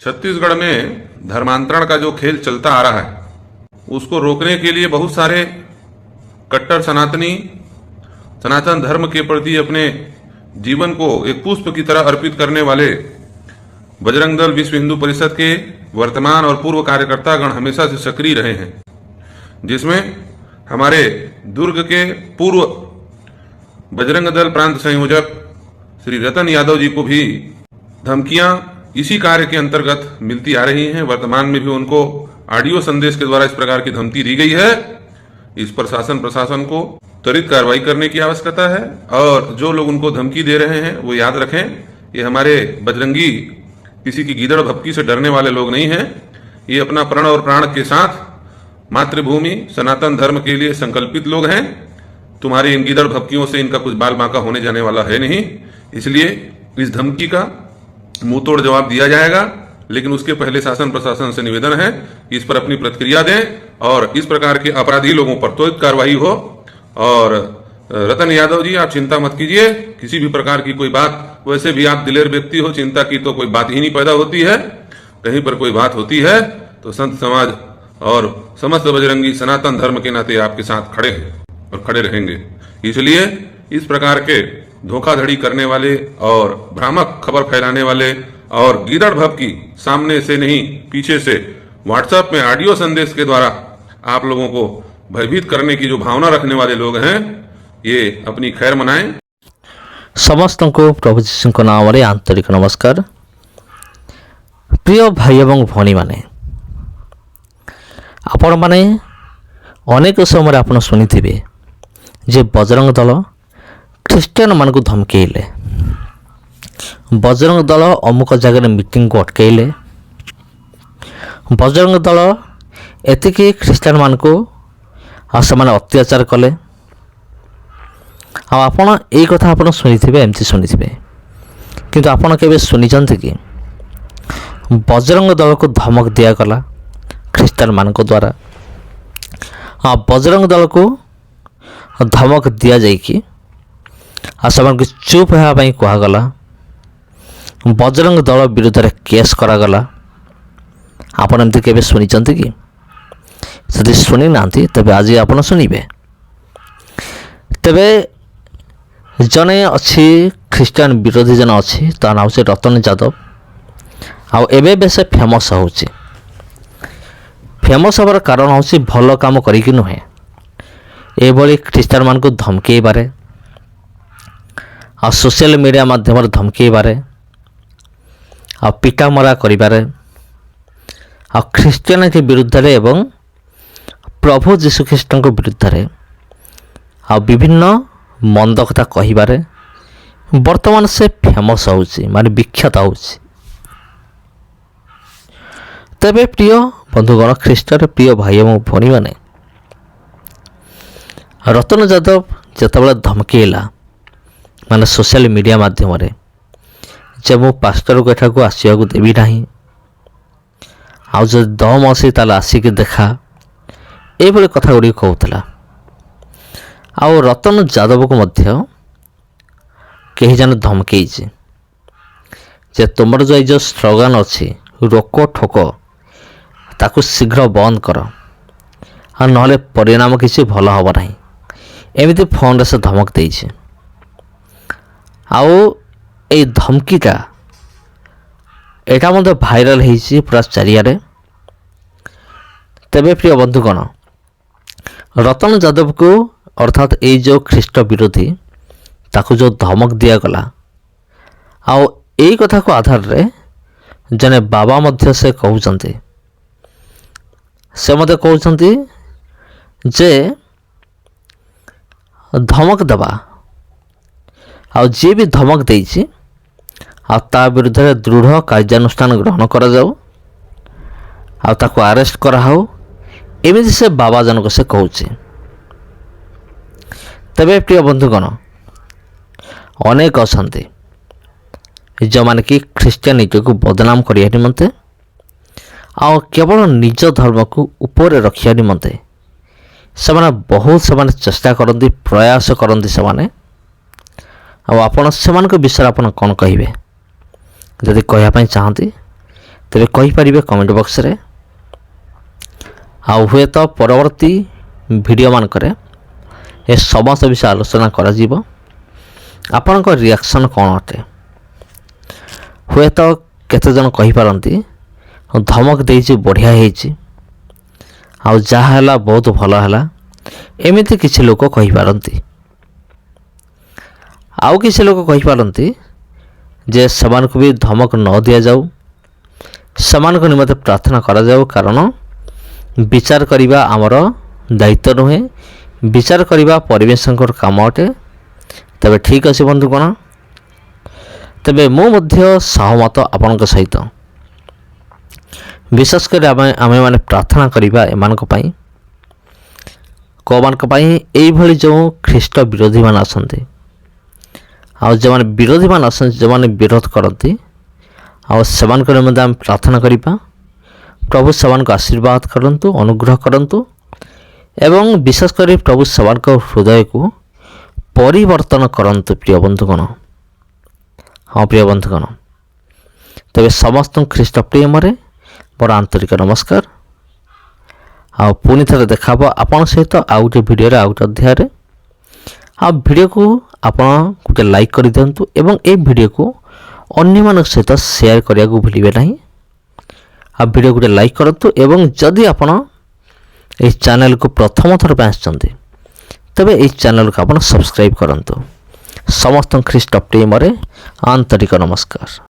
छत्तीसगढ़ में धर्मांतरण का जो खेल चलता आ रहा है उसको रोकने के लिए बहुत सारे कट्टर सनातनी सनातन धर्म के प्रति अपने जीवन को एक पुष्प की तरह अर्पित करने वाले बजरंग दल विश्व हिंदू परिषद के वर्तमान और पूर्व कार्यकर्तागण हमेशा से सक्रिय रहे हैं, जिसमें हमारे दुर्ग के पूर्व बजरंग दल प्रांत संयोजक श्री रतन यादव जी को भी धमकियां इसी कार्य के अंतर्गत मिलती आ रही हैं। वर्तमान में भी उनको ऑडियो संदेश के द्वारा इस प्रकार की धमकी दी गई है। इस पर प्रशासन को त्वरित कार्रवाई करने की आवश्यकता है और जो लोग उनको धमकी दे रहे हैं वो याद रखें, ये हमारे बजरंगी किसी की गीदड़ भपकी से डरने वाले लोग नहीं हैं। ये अपना प्रण और प्राण के साथ मातृभूमि सनातन धर्म के लिए संकल्पित लोग हैं। तुम्हारी इन गीदड़ भपकियों से इनका कुछ बाल बांका होने जाने वाला है नहीं, इसलिए इस धमकी का मुंह तोड़ जवाब दिया जाएगा। लेकिन उसके पहले शासन प्रशासन से निवेदन है कि इस पर अपनी प्रतिक्रिया दें और इस प्रकार के अपराधी लोगों पर त्वरित कार्रवाई हो। और रतन यादव जी, आप चिंता मत कीजिए, किसी भी प्रकार की कोई बात, वैसे भी आप दिलेर व्यक्ति हो, चिंता की तो कोई बात ही नहीं पैदा होती है। कहीं पर कोई बात होती है तो संत समाज और समस्त बजरंगी सनातन धर्म के नाते आपके साथ खड़े हैं और खड़े रहेंगे। इसलिए इस प्रकार के धोखाधड़ी करने वाले और भ्रामक खबर फैलाने वाले और गीदड़ भपकी सामने से नहीं पीछे से व्हाट्सएप में ऑडियो संदेश के द्वारा आप लोगों को भयभीत करने की जो भावना रखने वाले लोग हैं, ये अपनी खैर मनाएं। समस्त को प्रभु जीशु नाम रे आंतरिक नमस्कार। प्रिय भाई एवं भौणी माने, आपण माने अनेक समय आप शुणी जे बजरंग दल ख्रीस्टियन मान को धमकेले, बजरंग दल अमुक जगह मीटिंग को अटकैले, बजरंग दल एतिकी ख्रीस्टियन मान को से अत्याचार कले। आपण यही कथा आप शुणी एमती शुणी, किंतु आपण केबे शुनी कि बजरंग दल को धमक दिगला ख्रीस्टियन मान द्वारा। बजरंग दल को धमक दि जाइए से चुप होगापी कहगला, बजरंग दल विरुद्ध में केस करागला। आपण एमती केबे शुनी कि यदि शुणी ना तेबे आज आप शुणवे। तेबे जने अच्छी ख्रीस्टियन विरोधी जन अच्छी ता नाम से रतन यादव। आबे से फेमस हो फेमस हबार कारण हूँ भल काम करी नुहे ये ख्रीस्टियन मान को धमकेबारे आ सोशल मीडिया माध्यम धमकेबारे आ पिटामरा करिबारे आ ख्रीस्टियन के विरुद्ध रे एवं प्रभु जीशु ख्रीस्ट को विरुद्ध रे आ विभिन्न मंद कथा कहिबारे वर्तमान से फेमस होउची माने विख्यात होउची। तबे प्रिय बंधुगण, ख्रीष्टर प्रिय भाई एवं भौणी माने, रतन यादव जितेबाला धमकेला माने सोशल मीडिया माध्यम रे जे मो पास्टर को एठा को आसिया को देबी नाही, आ जो दम आसी ताले आसिक देखा, ए भली कथा गुडी कहउतला। आ रतन यादव को मध्य कहीं जन धमकेइছে जे तुमर जो स्लोगान अच्छी रोको ठोको ताकू शीघ्र बंद कर, आ नहले परिणाम किसी भल हम ना, एमती फोन से धमक देइছে। आउ ए धमकीटा एटा मध्य भाइराल होइछि पूरा चारियारे। तेबे प्रिय बंधुगण, रतन यादव को अर्थात ये जो ख्रीष्ट विरोधी ताकू जो धमक दिगला, आउ यही कथा को आधार रे जने बाबा मध्य से कहउचंती, से मते कहउचंती जे धमक दबा आ जे भी धमक देइछि आ ता विरुद्ध रे दृढ़ कार्यानुष्ठान ग्रहण करा जाऊ आ ताकू अरेस्ट करा हो, एमिति से बाबा जनक से कहउछि। तबे प्रिय बंधुगण, अनेक अछंती जो माने कि ख्रीस्टियन को बदनाम करिया निमंते आ केवल निज धर्म को ऊपर रखिया निमंते से बहुत से चेष्टा करती, प्रयास करती से आपण से विषय आप कौन कहे जदि कहवाई चाहती ତେବେ କହିପାରିବେ କମେଣ୍ଟ ବକ୍ସରେ। ଆଉ ହୁଏତ ପରବର୍ତ୍ତୀ ଭିଡ଼ିଓମାନଙ୍କରେ ଏ ସମସ୍ତ ବିଷୟ ଆଲୋଚନା କରାଯିବ। ଆପଣଙ୍କ ରିଆକ୍ସନ୍ କ'ଣ ଅଟେ? ହୁଏତ କେତେଜଣ କହିପାରନ୍ତି ଧମକ ଦେଇଛି, ବଢ଼ିଆ ହେଇଛି, ଆଉ ଯାହା ହେଲା ବହୁତ ଭଲ ହେଲା, ଏମିତି କିଛି ଲୋକ କହିପାରନ୍ତି। ଆଉ କିଛି ଲୋକ କହିପାରନ୍ତି ଯେ ସେମାନଙ୍କୁ ବି ଧମକ ନ ଦିଆଯାଉ, ସେମାନଙ୍କ ନିମନ୍ତେ ପ୍ରାର୍ଥନା କରାଯାଉ, କାରଣ ବିଚାର କରିବା ଆମର ଦାୟିତ୍ୱ ନୁହେଁ, ବିଚାର କରିବା ପରିବେଶଙ୍କର କାମ ଅଟେ। ତେବେ ଠିକ୍ ଅଛି ବନ୍ଧୁଗଣ, ତେବେ ମୁଁ ମଧ୍ୟ ସହମତ ଆପଣଙ୍କ ସହିତ। ବିଶେଷ କରି ଆମେମାନେ ପ୍ରାର୍ଥନା କରିବା ଏମାନଙ୍କ ପାଇଁ, କେଉଁମାନଙ୍କ ପାଇଁ? ଏଇଭଳି ଯେଉଁ ଖ୍ରୀଷ୍ଟ ବିରୋଧୀମାନେ ଅଛନ୍ତି, ଆଉ ଯେଉଁମାନେ ବିରୋଧୀମାନେ ଅଛନ୍ତି, ଯେଉଁମାନେ ବିରୋଧ କରନ୍ତି, ଆଉ ସେମାନଙ୍କ ନିମନ୍ତେ ଆମେ ପ୍ରାର୍ଥନା କରିବା। ପ୍ରଭୁ ସେମାନଙ୍କୁ ଆଶୀର୍ବାଦ କରନ୍ତୁ, ଅନୁଗ୍ରହ କରନ୍ତୁ, ଏବଂ ବିଶେଷ କରି ପ୍ରଭୁ ସେମାନଙ୍କ ହୃଦୟକୁ ପରିବର୍ତ୍ତନ କରନ୍ତୁ। ପ୍ରିୟ ବନ୍ଧୁଗଣ, ହଁ ପ୍ରିୟ ବନ୍ଧୁଗଣ, ତେବେ ସମସ୍ତଙ୍କୁ ଖ୍ରୀଷ୍ଟ ପ୍ରେମରେ ମୋର ଆନ୍ତରିକ ନମସ୍କାର। ଆଉ ପୁଣି ଥରେ ଦେଖା ହେବ ଆପଣଙ୍କ ସହିତ ଆଉ ଗୋଟେ ଭିଡ଼ିଓରେ, ଆଉ ଗୋଟେ ଅଧ୍ୟାୟରେ। ଆଉ ଭିଡ଼ିଓକୁ ଆପଣ ଗୋଟେ ଲାଇକ୍ କରିଦିଅନ୍ତୁ ଏବଂ ଏ ଭିଡ଼ିଓକୁ ଅନ୍ୟମାନଙ୍କ ସହିତ ସେୟାର କରିବାକୁ ଭୁଲିବେ ନାହିଁ। ଆଉ ଭିଡ଼ିଓ ଗୋଟେ ଲାଇକ୍ କରନ୍ତୁ ଏବଂ ଯଦି ଆପଣ ଏହି ଚ୍ୟାନେଲକୁ ପ୍ରଥମ ଥର ପାଇଁ ଆସିଛନ୍ତି ତେବେ ଏହି ଚ୍ୟାନେଲକୁ ଆପଣ ସବସ୍କ୍ରାଇବ୍ କରନ୍ତୁ। ସମସ୍ତଙ୍କୁ ଖ୍ରୀଷ୍ଟ ପ୍ରେମରେ ଆନ୍ତରିକ ନମସ୍କାର।